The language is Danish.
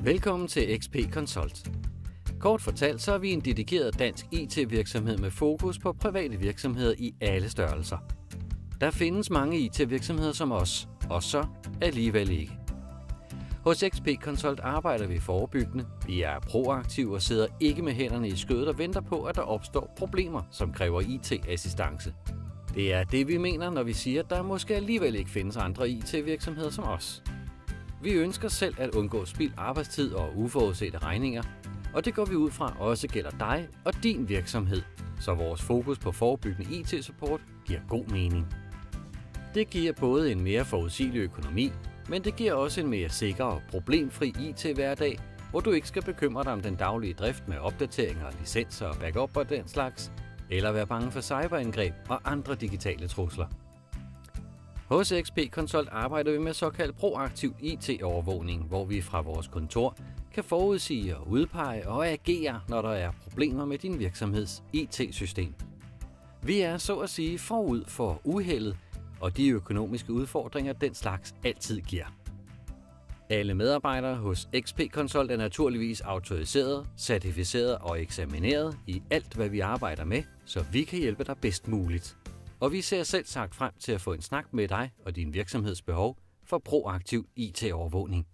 Velkommen til XP Consult. Kort fortalt så er vi en dedikeret dansk IT-virksomhed med fokus på private virksomheder i alle størrelser. Der findes mange IT-virksomheder som os, og så alligevel ikke. Hos XP Consult arbejder vi forebyggende, vi er proaktive og sidder ikke med hænderne i skødet og venter på, at der opstår problemer, som kræver IT-assistance. Det er det, vi mener, når vi siger, at der måske alligevel ikke findes andre IT-virksomheder som os. Vi ønsker selv at undgå spild arbejdstid og uforudsete regninger, og det går vi ud fra også gælder dig og din virksomhed, så vores fokus på forebyggende IT-support giver god mening. Det giver både en mere forudsigelig økonomi, men det giver også en mere sikker og problemfri IT-hverdag, hvor du ikke skal bekymre dig om den daglige drift med opdateringer, licenser og backup og den slags, eller være bange for cyberangreb og andre digitale trusler. Hos XP Consult arbejder vi med såkaldt proaktiv IT-overvågning, hvor vi fra vores kontor kan forudsige og udpege og agere, når der er problemer med din virksomheds IT-system. Vi er så at sige forud for uheldet og de økonomiske udfordringer, den slags altid giver. Alle medarbejdere hos XP Consult er naturligvis autoriseret, certificeret og eksamineret i alt, hvad vi arbejder med, så vi kan hjælpe dig bedst muligt. Og vi ser selv sagt frem til at få en snak med dig og din virksomheds behov for proaktiv IT-overvågning.